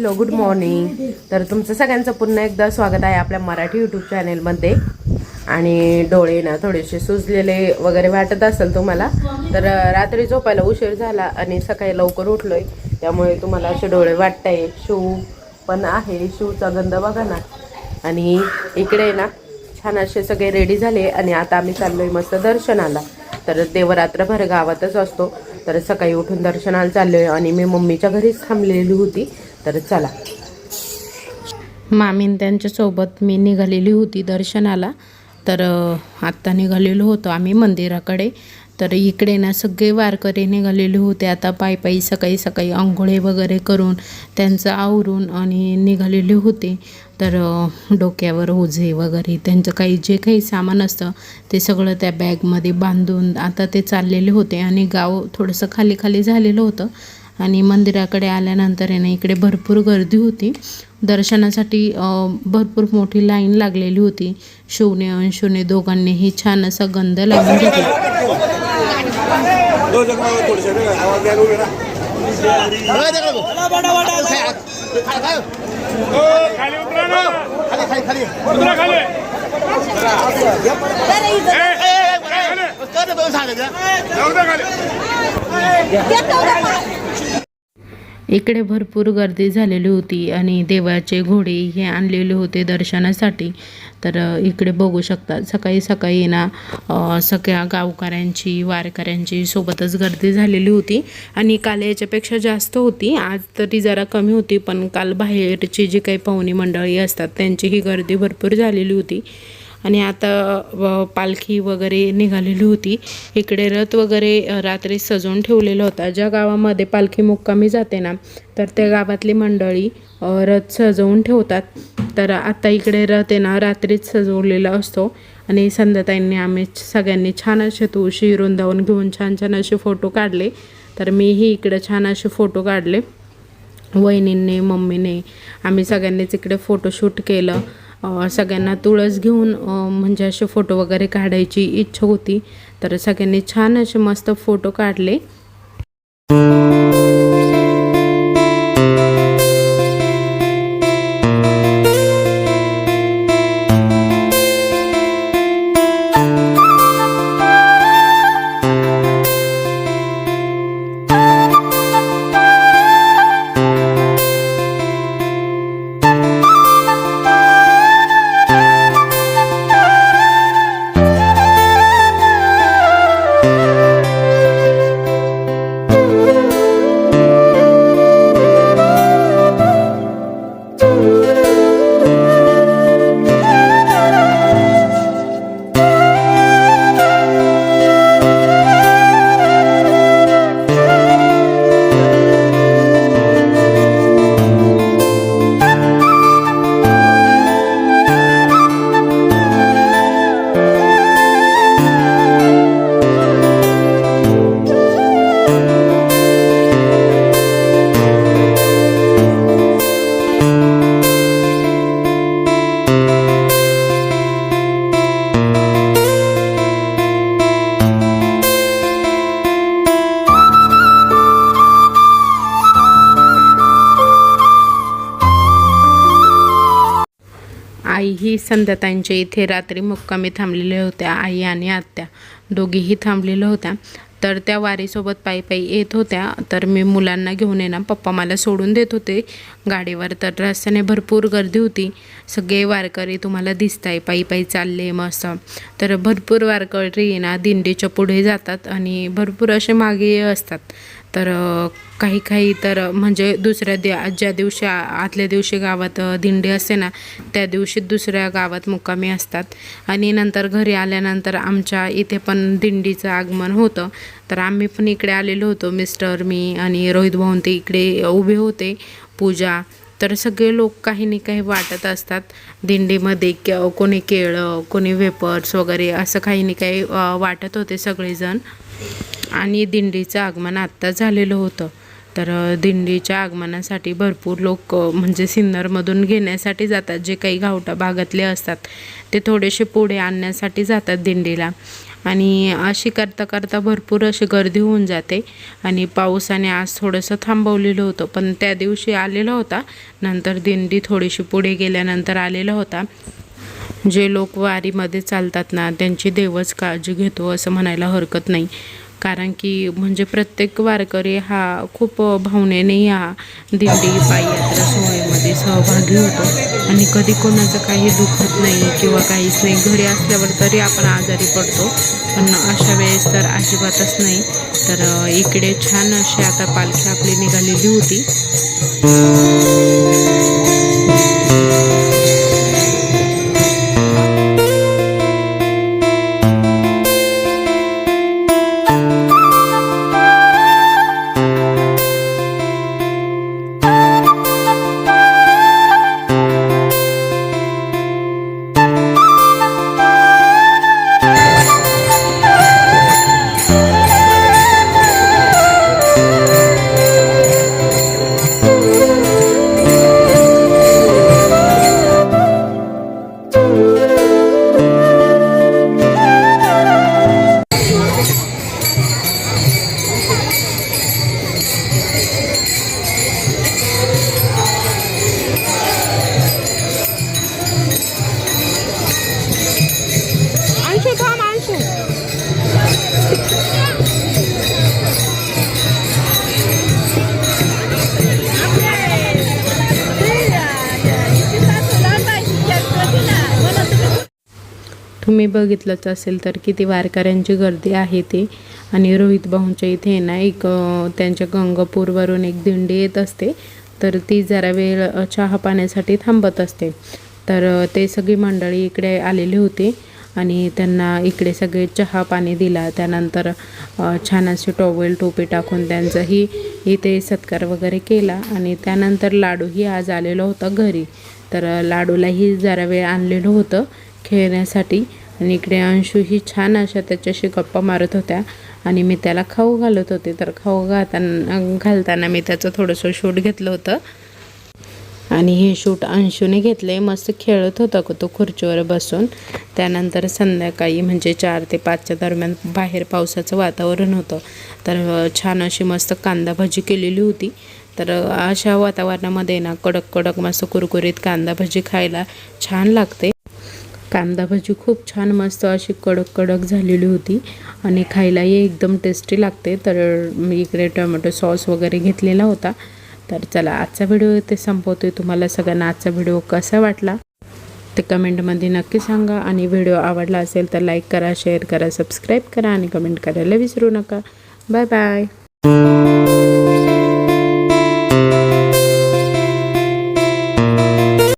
Hello good morning. तर तुमचं सगळ्यांचं पुन्हा एकदा स्वागत आहे आपल्या मराठी यूट्यूब चॅनेलमध्ये. आणि डोळे ना थोडेसे सुजलेले वगैरे वाटत असेल तुम्हाला, तर रात्री झोपायला उशीर झाला आणि सकाळी लवकर उठलोय, त्यामुळे तुम्हाला असे डोळे वाटताय. शिव पण आहे, शिवचा गंध बघा ना. आणि इकडे ना छान असे सगळे रेडी झाले आणि आता आम्ही चाललोय मस्त दर्शनाला. तर देवरात्रभर गावातच असतो, तर सकाळी उठून दर्शनाला चाललोय आणि मी मम्मीच्या घरीच थांबलेली होती. तर चला, मामीन त्यांच्यासोबत मी निघालेली होती दर्शनाला. तर आत्ता निघालेलो होतो आम्ही मंदिराकडे. तर इकडे ना सगळे वारकरी निघालेले होते आता पायी सकाळी सकाळी आंघोळे वगैरे करून त्यांचं आवरून आणि निघालेले होते. तर डोक्यावर ओझे वगैरे त्यांचं काही काही सामान असतं ते सगळं त्या बॅगमध्ये बांधून आता ते चाललेले होते. आणि गाव थोडंसं खाली झालेलं होतं. आणि मंदिराकडे आल्यानंतर आहे ना इकडे भरपूर गर्दी होती दर्शनासाठी. भरपूर मोठी लाईन लागलेली होती. शिवने अंशुने दोघांनीही छान असा गंध लावून घेतला. इकडे भरपूर गर्दी झालेली होती आणि देवाचे घोडे हे आणलेले होते दर्शनासाठी. तर इकडे बघू शकता सकाळी सकाळी ना सगळ्या गावकऱ्यांची वारकऱ्यांची सोबतच गर्दी झालेली होती. आणि काल याच्यापेक्षा जास्त होती, आज तरी जरा कमी होती, पण काल बाहेरची जी काही पाहुणी मंडळी असतात त्यांची ही गर्दी भरपूर झालेली होती. आणि आता पालखी वगैरे निघालेली होती. इकडे रथ वगैरे रात्री सजवून ठेवलेला होता. ज्या गावामध्ये पालखी मुक्कामी जाते ना, तर त्या गावातली मंडळी रथ सजवून ठेवतात. तर आता इकडे रथ आहे ना रात्रीच सजवलेला असतो. आणि संध्याताईंनी आम्ही सगळ्यांनी छान असे तुळशी वृंदावन घेऊन छान असे फोटो काढले. तर मीही इकडे छान असे फोटो काढले. वहिनींनी मम्मीने आम्ही सगळ्यांनीच इकडे फोटोशूट केलं. सगळ्यांना तुळस घेऊन म्हणजे असे फोटो वगैरे काढायची इच्छा होती. तर सगळ्यांनी छान असे मस्त फोटो काढले. आई ही संध्याताईंच्या इथे रात्री मुक्कामी थांबलेल्या होत्या. आई आणि आत्या दोघीही थांबलेल्या होत्या. तर त्या वारीसोबत पायी येत होत्या. तर मी मुलांना घेऊन येणार, पप्पा मला सोडून देत होते गाडीवर. तर रस्त्याने भरपूर गर्दी होती. सगळे वारकरी तुम्हाला दिसत आहे पायी चालले मस्त. तर भरपूर वारकरी ना दिंडीच्या पुढे जातात आणि भरपूर असे मागे असतात. तर काही तर म्हणजे ज्या दिवशी आदल्या दिवशी गावात दिंडी असते ना, त्या दिवशी दुसऱ्या गावात मुक्कामी असतात. आणि नंतर घरी आल्यानंतर आमच्या इथे पण दिंडीचं आगमन होतं. तर आम्ही पण इकडे आलेलो होतो, मिस्टर मी आणि रोहित भाऊन ते इकडे उभे होते. पूजा तर सगळे लोक काही ना काही वाटत असतात दिंडीमध्ये. कोणी केळं, कोणी वेपर्स वगैरे असं काही ना काही वाटत होते सगळेजण. आणि दिंडीचं आगमन आत्ता झालेलं होतं. तर दिंडीच्या आगमनासाठी भरपूर लोक म्हणजे सिन्नरमधून घेण्यासाठी जातात. जे काही गावठा भागातले असतात ते थोडेसे पुढे आणण्यासाठी जातात दिंडीला. आणि अशी करता करता भरपूर अशी गर्दी होऊन जाते आणि पावसाने आज थोडंसं थांबवलेलं होतं, पण त्या दिवशी आलेला होता. नंतर दिंडी थोडीशी पुढे गेल्यानंतर आलेला होता. जे लोक वारीमध्ये चालतात ना, त्यांची देवच काळजी घेतो असं म्हणायला हरकत नाही. कारण की म्हणजे प्रत्येक वारकरी हा खूप भावनेने या दिंडी पाययात्रा सोहळ्यामध्ये सहभागी होतो आणि कधी कोणाचं काही दुखत नाही किंवा काहीच नाही. घरी असल्यावर तरी आपण आजारी पडतो, पण अशा वेळेस तर अजिबातच नाही. तर इकडे छान अशी आता पालखी आपली निघालेली होती. तुम्ही बघितलंच असेल तर किती वारकऱ्यांची गर्दी आहे ते. आणि रोहित भाऊंच्या इथे ना एक त्यांच्या गंगापूरवरून एक दिंडी येत असते, तर ती जरा वेळ चहा पाण्यासाठी थांबत असते. तर ते सगळी मंडळी इकडे आलेली होती आणि त्यांना इकडे सगळे चहा पाणी दिला. त्यानंतर छान असे टॉवेल टोपी टाकून त्यांचाही इथे सत्कार वगैरे केला. आणि त्यानंतर लाडूही आज आलेलं होतं घरी, तर लाडूलाही जरा वेळ आणलेलं होतं खेळण्यासाठी. आणि इकडे अंशूही छान अशा त्याच्याशी गप्पा मारत होत्या आणि मी त्याला खाऊ घालत होते. तर खाऊ घालताना मी त्याचं थोडंसं शूट घेतलं होतं आणि हे शूट अंशूने घेतले. मस्त खेळत होता तो खुर्चीवर बसून. त्यानंतर संध्याकाळी म्हणजे 4 ते 5च्या दरम्यान बाहेर पावसाचं वातावरण होतं, तर छान अशी मस्त कांदा भजी केलेली होती. तर अशा वातावरणामध्ये ना कडक कडक मस्त कुरकुरीत कांदा भजी खायला छान लागते. कांदा भजी खूप छान मस्त अशी कडक कडक झालेली होती आणि खायलाही एकदम टेस्टी लागते. तर मी इकडे टोमॅटो सॉस वगैरे घेतलेला होता. तर चला आजचा व्हिडिओ इथे संपवतोय. तुम्हाला सगळ्यांना आजचा व्हिडिओ कसा वाटला ते कमेंटमध्ये नक्की सांगा. आणि व्हिडिओ आवडला असेल तर लाईक करा, शेअर करा, सबस्क्राईब करा आणि कमेंट करायला विसरू नका. Bye bye.